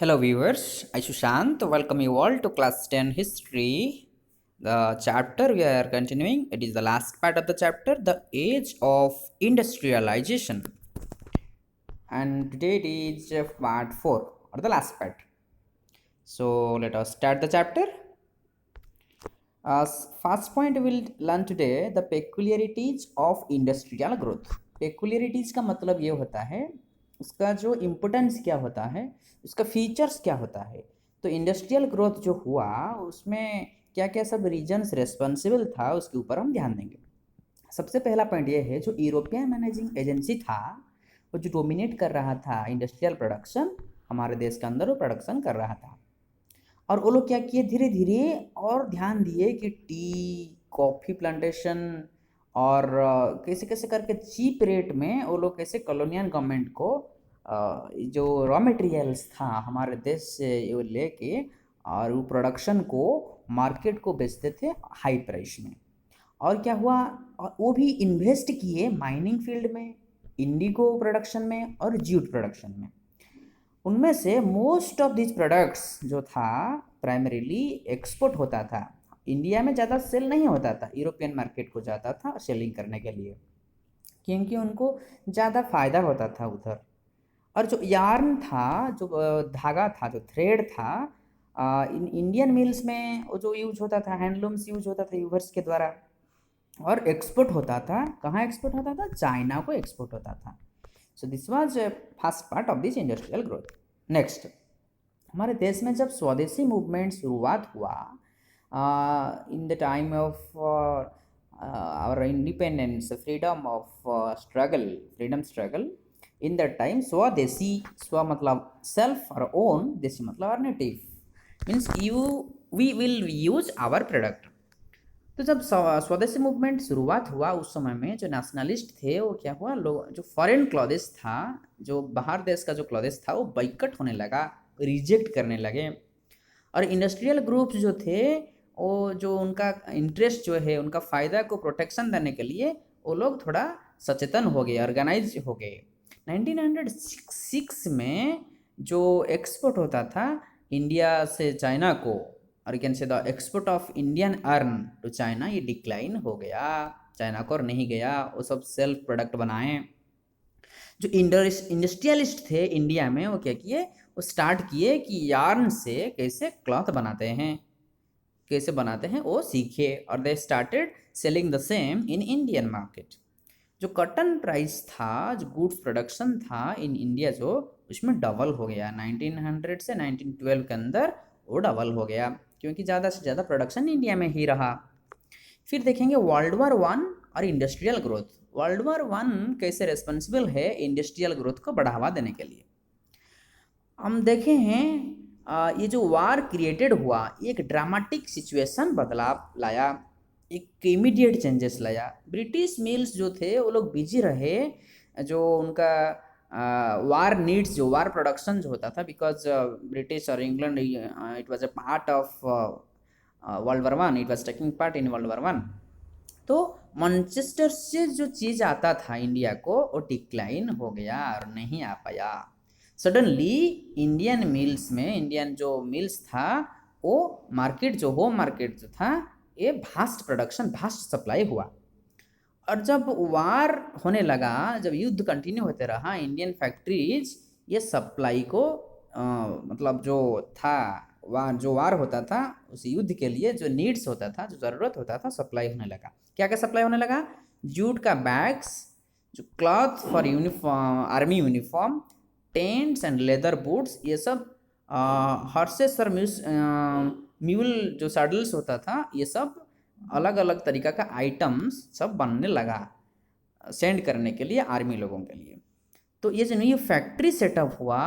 Hello viewers, I Sushant welcome you all to class 10 history. The chapter we are continuing, it is the last part of the chapter, the age of industrialization. And today it is part 4 or the last part. So let us start the chapter. First point we will learn today the peculiarities of industrial growth. Peculiarities का मतलब ये होता है उसका जो importance क्या होता है, उसका फीचर्स क्या होता है। तो इंडस्ट्रियल ग्रोथ जो हुआ उसमें क्या क्या सब रीजन्स रेस्पॉन्सिबल था उसके ऊपर हम ध्यान देंगे। सबसे पहला पॉइंट ये है जो यूरोपियन मैनेजिंग एजेंसी था वो जो डोमिनेट कर रहा था इंडस्ट्रियल प्रोडक्शन, हमारे देश के अंदर वो प्रोडक्शन कर रहा था। और वो लोग क्या किए, धीरे धीरे और ध्यान दिए कि टी कॉफ़ी प्लांटेशन और कैसे कैसे करके चीप रेट में वो लोग कैसे कॉलोनियल गवर्नमेंट को जो रॉ मटेरियल्स था हमारे देश से वो लेके और वो प्रोडक्शन को मार्केट को बेचते थे हाई प्राइस में। और क्या हुआ, वो भी इन्वेस्ट किए माइनिंग फील्ड में, इंडिगो प्रोडक्शन में और जूट प्रोडक्शन में। उनमें से मोस्ट ऑफ दिस प्रोडक्ट्स जो था प्राइमरीली एक्सपोर्ट होता था, इंडिया में ज़्यादा सेल नहीं होता था, यूरोपियन मार्केट को जाता था सेलिंग करने के लिए क्योंकि उनको ज़्यादा फ़ायदा होता था उधर। और जो यार्न था, जो धागा था, जो थ्रेड था, इंडियन मिल्स में वो जो यूज होता था, हैंडलूम्स यूज होता था यूवर्स के द्वारा और एक्सपोर्ट होता था। कहाँ एक्सपोर्ट होता था? चाइना को एक्सपोर्ट होता था। So this was first part of this industrial growth. Next, हमारे देश में जब स्वदेशी मूवमेंट शुरुआत हुआ in the time of our independence, freedom struggle, in that time swadeshi, स्व मतलब सेल्फ और ओन, देशी मतलब और native means you we will use our product. तो जब स्वदेशी मूवमेंट शुरुआत हुआ उस समय में जो नेशनलिस्ट थे वो क्या हुआ, लोग जो फॉरेन क्लॉथेस था, जो बाहर देश का जो क्लॉथेस था वो बाइकट होने लगा, रिजेक्ट करने लगे। और इंडस्ट्रियल ग्रुप्स जो थे वो जो उनका इंटरेस्ट जो है, उनका फ़ायदा को प्रोटेक्शन देने के लिए वो लोग थोड़ा सचेतन हो गए, ऑर्गेनाइज हो गए। 1906 में जो एक्सपोर्ट होता था इंडिया से चाइना को, और can say the export of Indian yarn to China, ये डिक्लाइन हो गया, चाइना को और नहीं गया, वो सब सेल्फ प्रोडक्ट बनाए। जो इंडस्ट्रियलिस्ट थे इंडिया में वो क्या किए, वो स्टार्ट किए कि यार्न से कैसे क्लॉथ बनाते हैं, कैसे बनाते हैं वो सीखे, और they started selling the same in Indian market. जो कॉटन प्राइस था, जो गुड्स प्रोडक्शन था इन इंडिया, जो उसमें डबल हो गया 1900 से 1912 के अंदर, वो डबल हो गया क्योंकि ज़्यादा से ज़्यादा प्रोडक्शन इंडिया में ही रहा। फिर देखेंगे वर्ल्ड वॉर वन और industrial growth. World war one कैसे रेस्पॉन्सिबल है इंडस्ट्रियल ग्रोथ को बढ़ावा देने के लिए। हम देखे हैं ये जो वार क्रिएटेड हुआ, एक ड्रामेटिक सिचुएशन बदलाव लाया, एक इमीडिएट चेंजेस लाया। ब्रिटिश मिल्स जो थे वो लोग बिजी रहे, जो उनका वार नीड्स, जो वार प्रोडक्शन जो होता था, बिकॉज ब्रिटिश और England it was a part of world war one, it was taking part in world war one. तो मैनचेस्टर से जो चीज़ आता था इंडिया को वो डिक्लाइन हो गया और नहीं आ पाया। सडनली इंडियन मिल्स में, इंडियन जो मिल्स था वो मार्केट, जो होम मार्केट जो था, ये भास्ट प्रोडक्शन, भास्ट सप्लाई हुआ। और जब वार होने लगा, जब युद्ध कंटिन्यू होते रहा, इंडियन फैक्ट्रीज ये सप्लाई को मतलब जो था जो वार होता था उस युद्ध के लिए जो नीड्स होता था, जो ज़रूरत होता था, सप्लाई होने लगा। क्या क्या सप्लाई होने लगा? जूट का बैग्स, जो cloth for uniform, army uniform, tents and leather boots, ये सब हॉर्सेस और म्यूल जो सैडल्स होता था, ये सब अलग अलग तरीका का आइटम्स सब बनने लगा सेंड करने के लिए आर्मी लोगों के लिए। तो ये जो न्यू फैक्ट्री सेटअप हुआ,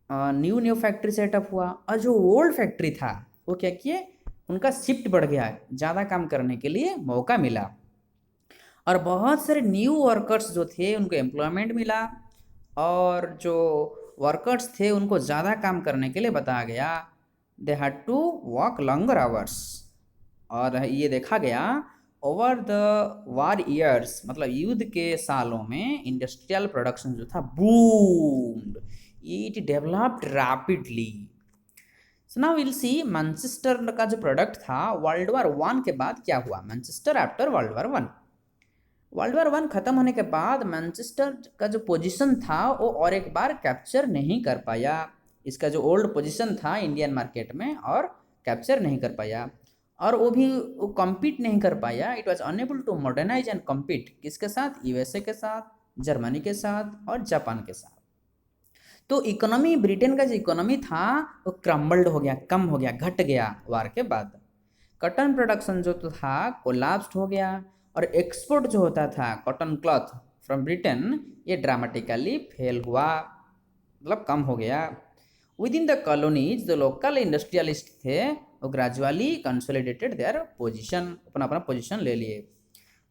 न्यू फैक्ट्री सेटअप हुआ, और जो ओल्ड फैक्ट्री था वो क्या किए, उनका शिफ्ट बढ़ गया, ज़्यादा काम करने के लिए मौका मिला, और बहुत सारे न्यू वर्कर्स जो थे उनको एम्प्लॉयमेंट मिला, और जो वर्कर्स थे उनको ज़्यादा काम करने के लिए बताया गया, they had to work longer hours. और ये देखा गया ओवर द वार ईयर्स, मतलब युद्ध के सालों में इंडस्ट्रियल प्रोडक्शन जो था boomed, it developed rapidly. So now will see Manchester का जो प्रोडक्ट था वर्ल्ड वार वन के बाद क्या हुआ। Manchester after world war one खत्म होने के बाद मैनचेस्टर का जो पोजीशन था वो और एक बार कैप्चर नहीं कर पाया। इसका जो ओल्ड पोजीशन था इंडियन मार्केट में और कैप्चर नहीं कर पाया, और वो कम्पीट नहीं कर पाया। It was unable to modernize and compete किसके साथ, यूएसए के साथ, जर्मनी के साथ और जापान के साथ। तो इकोनॉमी, ब्रिटेन का जो इकोनॉमी था वो क्रम्बल्ड हो गया, कम हो गया, घट गया वार के बाद। कॉटन प्रोडक्शन जो तो था कोलैप्स्ड हो गया, और एक्सपोर्ट जो होता था कॉटन क्लॉथ फ्रॉम ब्रिटेन ये ड्रामेटिकली फेल हुआ, मतलब कम हो गया। विद इन द कॉलोनीज जो लोकल इंडस्ट्रियलिस्ट थे वो ग्रेजुअली कंसोलिडेटेड देयर पोजीशन, अपना अपना पोजीशन ले लिए।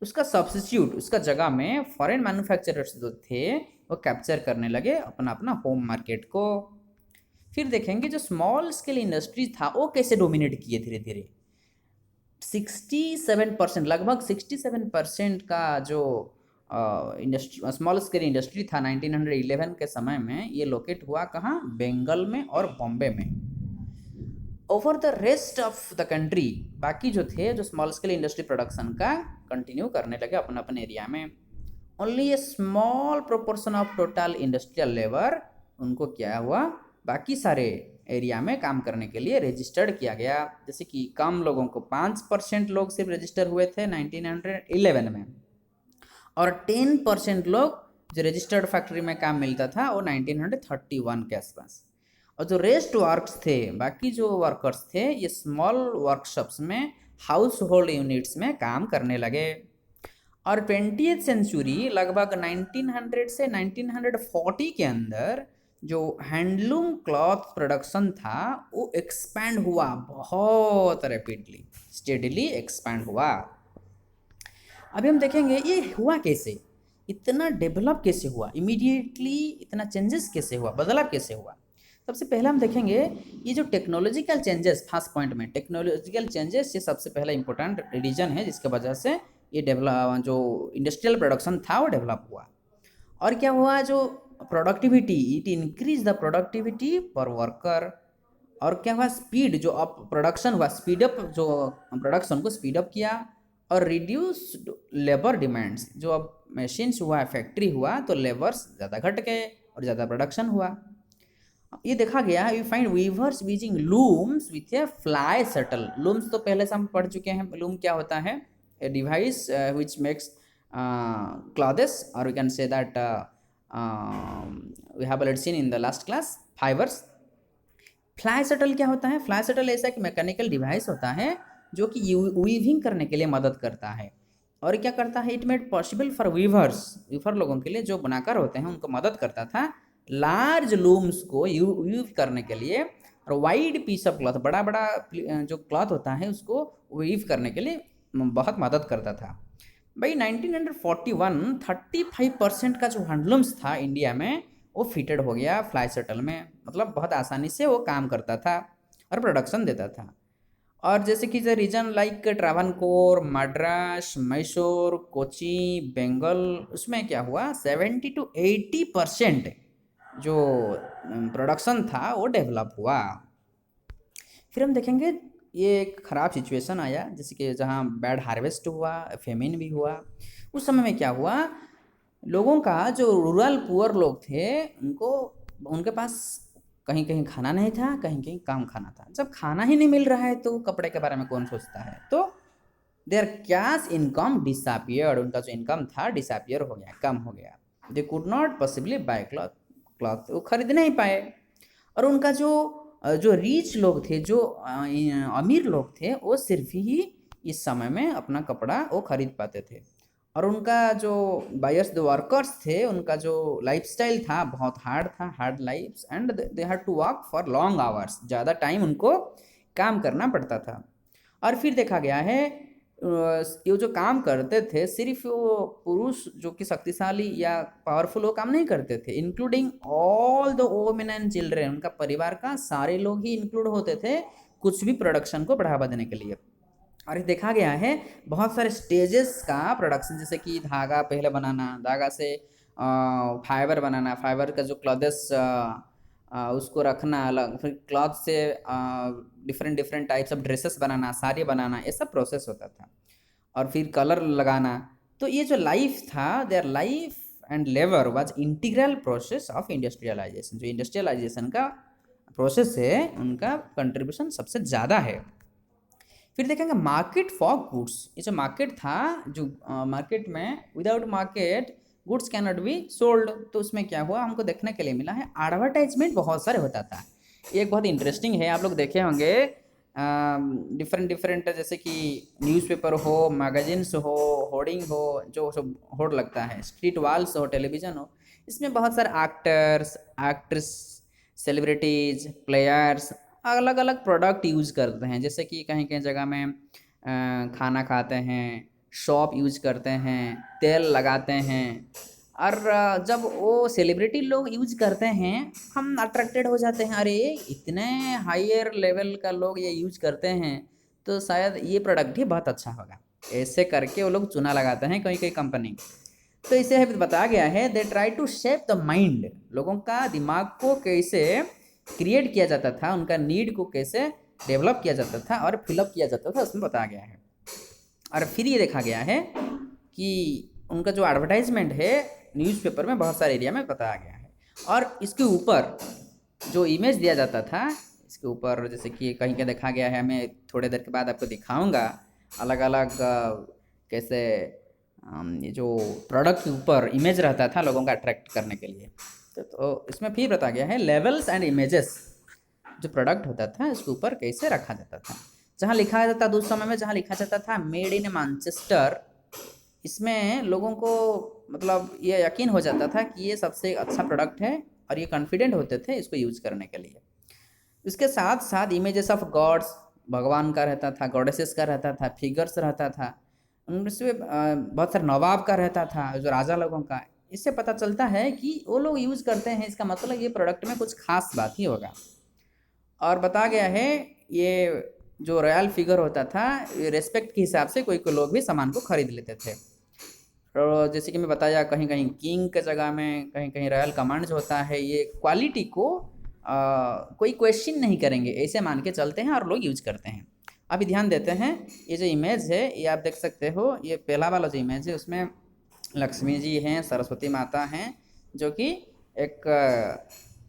उसका सब्स्टिट्यूट, उसका जगह में फॉरेन मैन्युफैक्चरर्स जो थे वो कैप्चर करने लगे अपना अपना होम मार्केट को। फिर देखेंगे जो स्मॉल स्केल इंडस्ट्रीज था वो कैसे डोमिनेट किए धीरे धीरे। 67%, लगभग 67% का जो इंडस्ट्री, स्मॉल स्केल इंडस्ट्री था 1911 के समय में, ये लोकेट हुआ कहाँ, बंगाल में और बॉम्बे में। Over the rest of the country बाकी जो थे, जो स्मॉल स्केल इंडस्ट्री प्रोडक्शन का कंटिन्यू करने लगे अपने अपने एरिया में। Only A small proportion of total industrial labour, उनको क्या हुआ, बाकी सारे एरिया में काम करने के लिए रजिस्टर्ड किया गया। जैसे कि कम लोगों को 5% लोग सिर्फ रजिस्टर हुए थे 1911 में, और 10% लोग जो रजिस्टर्ड फैक्ट्री में काम मिलता था वो 1931 के आसपास। और जो रेस्ट वर्क्स थे, बाकी जो वर्कर्स थे, ये स्मॉल वर्कशॉप्स में, हाउस होल्ड यूनिट्स में काम करने लगे। और 20th सेंचुरी लगभग 1900 से 1940 के अंदर जो हैंडलूम क्लॉथ प्रोडक्शन था वो एक्सपैंड हुआ बहुत रैपिडली, स्टेडीली एक्सपैंड हुआ। अभी हम देखेंगे ये हुआ कैसे, इतना डेवलप कैसे हुआ, इमीडिएटली इतना चेंजेस कैसे हुआ, बदलाव कैसे हुआ। सबसे पहले हम देखेंगे ये जो टेक्नोलॉजिकल चेंजेस, फर्स्ट पॉइंट में टेक्नोलॉजिकल चेंजेस, ये सबसे पहला इंपॉर्टेंट रीजन है जिसके वजह से ये डेवलप, जो इंडस्ट्रियल प्रोडक्शन था वो डेवलप हुआ। और क्या हुआ, जो productivity, it increase the productivity पर वर्कर। और क्या हुआ, स्पीड, जो अब प्रोडक्शन हुआ, स्पीडअप, जो प्रोडक्शन को स्पीडअप किया। और रिड्यूस्ड लेबर डिमांड्स, जो अब मशीन्स हुआ, फैक्ट्री हुआ, तो लेबर्स ज़्यादा घट गए और ज़्यादा प्रोडक्शन हुआ। ये देखा गया, we find weavers using looms with a fly shuttle. Looms तो पहले से हम पढ़ चुके हैं, लूम क्या होता है, a device which makes clothes, और we can say that we have already seen in the last class, fibres. Fly shuttle क्या होता है, फ्लाई शटल ऐसा एक मैकेनिकल डिवाइस होता है जो कि वीविंग करने के लिए मदद करता है। और क्या करता है, it made possible for weavers, weaver लोगों के लिए जो बनाकर होते हैं उनको मदद करता था लार्ज लूम्स को वीव करने के लिए। और वाइड पीस ऑफ क्लॉथ, बड़ा बड़ा जो क्लॉथ होता है उसको वीव करने के लिए बहुत मदद करता था। भाई 1941 35% का जो हैंडलूम्स था इंडिया में वो फिटेड हो गया फ्लाई शटल में, मतलब बहुत आसानी से वो काम करता था और प्रोडक्शन देता था। और जैसे कि the region like Travancore, Madras, Mysore, Kochi, Bengal, उसमें क्या हुआ, 70 to 80% जो प्रोडक्शन था वो डेवलप हुआ। फिर हम देखेंगे ये एक ख़राब सिचुएशन आया, जैसे कि जहाँ बैड हार्वेस्ट हुआ, फेमिन भी हुआ। उस समय में क्या हुआ, लोगों का जो रूरल पुअर लोग थे उनको, उनके पास कहीं कहीं खाना नहीं था, कहीं कहीं कम खाना था। जब खाना ही नहीं मिल रहा है तो कपड़े के बारे में कौन सोचता है। तो देयर कैश इनकम डिसअपियर्ड, उनका जो इनकम था डिसअपियर हो गया, कम हो गया। They could not possibly buy cloth, वो खरीद नहीं पाए। और उनका जो रीच लोग थे, जो अमीर लोग थे, वो सिर्फ ही इस समय में अपना कपड़ा वो खरीद पाते थे। और उनका जो बायर्स, जो वर्कर्स थे, उनका जो लाइफस्टाइल था बहुत हार्ड था, hard life, and they had to work for long hours, ज़्यादा टाइम उनको काम करना पड़ता था। और फिर देखा गया है ये जो काम करते थे सिर्फ वो पुरुष जो कि शक्तिशाली या पावरफुल वो काम नहीं करते थे, including all the women and children, उनका परिवार का सारे लोग ही इंक्लूड होते थे कुछ भी प्रोडक्शन को बढ़ावा देने के लिए। और देखा गया है बहुत सारे स्टेजेस का प्रोडक्शन, जैसे कि धागा पहले बनाना, धागा से फाइबर बनाना, फाइबर का जो क्लॉथ्स उसको रखना अलग, फिर क्लॉथ से different different types of dresses बनाना, साड़ी बनाना, ये सब प्रोसेस होता था। और फिर कलर लगाना। तो ये जो लाइफ था, their life and labour was integral process of industrialisation. जो इंडस्ट्रियलाइजेशन का प्रोसेस है, उनका कंट्रीब्यूशन सबसे ज़्यादा है। फिर देखेंगे मार्केट फॉर गुड्स। ये जो मार्केट था, जो मार्केट में without market goods can not be sold. तो उसमें क्या हुआ हमको देखने के लिए मिला है, एडवर्टाइजमेंट बहुत सारे होता था। एक बहुत इंटरेस्टिंग है, आप लोग देखे होंगे डिफरेंट डिफरेंट, जैसे कि न्यूज़पेपर हो, मैगजीन्स हो, होर्डिंग हो, जो सब होर्ड लगता है, स्ट्रीट वॉल्स हो, टेलीविज़न हो, इसमें बहुत सारे एक्टर्स, एक्ट्रेस, सेलिब्रिटीज, प्लेयर्स अलग अलग प्रोडक्ट यूज़ करते हैं। जैसे कि कहीं कहीं जगह में खाना खाते हैं, शॉप यूज करते हैं, तेल लगाते हैं। और जब वो सेलिब्रिटी लोग यूज करते हैं, हम अट्रैक्टेड हो जाते हैं, अरे इतने हायर लेवल का लोग ये यूज करते हैं, तो शायद ये प्रोडक्ट ही बहुत अच्छा होगा। ऐसे करके वो लोग चुना लगाते हैं कोई कोई कंपनी। तो इसे बताया गया है, they try to shape the mind. लोगों का दिमाग को कैसे क्रिएट किया जाता था, उनका नीड को कैसे डेवलप किया जाता था और फिलअप किया जाता था, उसमें बताया गया है। और फिर ये देखा गया है कि उनका जो एडवर्टाइजमेंट है न्यूज़पेपर में बहुत सारे एरिया में बताया गया है। और इसके ऊपर जो इमेज दिया जाता था, इसके ऊपर जैसे कि कहीं का देखा गया है, मैं थोड़ी देर के बाद आपको दिखाऊंगा अलग अलग कैसे ये जो प्रोडक्ट के ऊपर इमेज रहता था लोगों का अट्रैक्ट करने के लिए। तो इसमें फिर बताया गया है लेवल्स एंड इमेजेस। जो प्रोडक्ट होता था इसके ऊपर कैसे रखा जाता था। जहाँ लिखा जाता था उस समय में, जहाँ लिखा जाता था मेड इन मैनचेस्टर, इसमें लोगों को मतलब ये यकीन हो जाता था कि ये सबसे अच्छा प्रोडक्ट है, और ये कॉन्फिडेंट होते थे इसको यूज़ करने के लिए। इसके साथ साथ इमेजेस ऑफ गॉड्स, भगवान का रहता था, गॉडेसेस का रहता था, फिगर्स रहता था, उनमें बहुत सारे नवाब का रहता था, जो राजा लोगों का। इससे पता चलता है कि वो लोग यूज़ करते हैं, इसका मतलब ये प्रोडक्ट में कुछ खास बात ही होगा। और बताया गया है ये जो रॉयल फिगर होता था, ये रेस्पेक्ट के हिसाब से कोई कोई लोग भी सामान को खरीद लेते थे। और जैसे कि मैं बताया, कहीं कहीं किंग के जगह में, कहीं कहीं रॉयल कमांड जो होता है, ये क्वालिटी को कोई क्वेश्चन नहीं करेंगे, ऐसे मान के चलते हैं और लोग यूज करते हैं। अभी ध्यान देते हैं, ये जो इमेज है ये आप देख सकते हो, ये पहला वाला जो इमेज है उसमें लक्ष्मी जी हैं, सरस्वती माता हैं, जो कि एक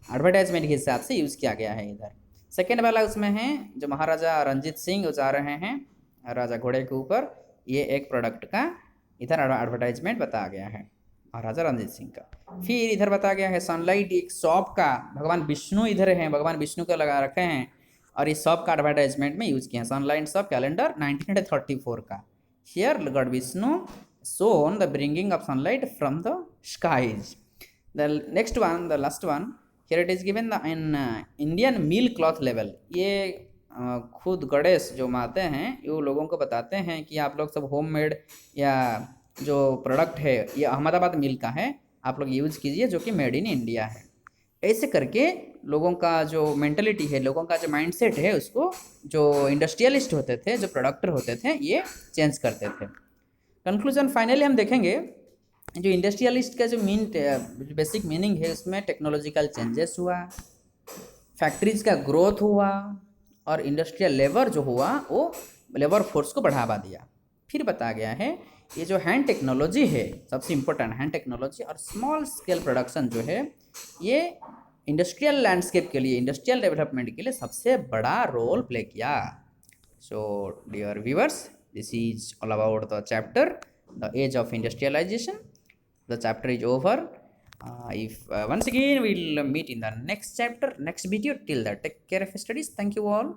एडवर्टाइजमेंट के हिसाब से यूज़ किया गया है। इधर सेकेंड वाला उसमें है जो महाराजा रंजीत सिंह जा रहे हैं राजा घोड़े के ऊपर, ये एक प्रोडक्ट का इधर एडवर्टाइजमेंट बताया गया है महाराजा रंजीत सिंह का। फिर इधर बताया गया है सनलाइट, एक शॉप का, भगवान विष्णु इधर हैं, भगवान विष्णु का लगा रखे हैं, और इस शॉप का एडवर्टाइजमेंट में यूज़ किया है। सनलाइट शॉप कैलेंडर 1934 का। Here God Vishnu shown the bringing of sunlight from the skies. The next one, the last one, here it is given the in Indian meal cloth level. ये खुद गणेश जो माते हैं, ये लोगों को बताते हैं कि आप लोग सब होममेड या जो प्रोडक्ट है ये अहमदाबाद मिल का है, आप लोग यूज़ कीजिए, जो कि मेड इन इंडिया है। ऐसे करके लोगों का जो मेंटलिटी है, लोगों का जो माइंडसेट है, उसको जो इंडस्ट्रियलिस्ट होते थे, जो प्रोडक्टर होते थे, ये चेंज करते थे। कंक्लूजन फाइनली हम देखेंगे, जो इंडस्ट्रियलिस्ट का जो बेसिक मीनिंग है, उसमें टेक्नोलॉजिकल चेंजेस हुआ, फैक्ट्रीज का ग्रोथ हुआ, और इंडस्ट्रियल लेबर जो हुआ वो लेबर फोर्स को बढ़ावा दिया। फिर बताया गया है ये जो हैंड टेक्नोलॉजी है, सबसे इम्पोर्टेंट हैंड टेक्नोलॉजी और स्मॉल स्केल प्रोडक्शन जो है, ये इंडस्ट्रियल लैंडस्केप के लिए, इंडस्ट्रियल डेवलपमेंट के लिए सबसे बड़ा रोल प्ले किया। So dear viewers, this is all about the chapter the age of industrialization. The chapter is over. If once again we'll meet in the next chapter, next video. Till that, take care of your studies. Thank you all.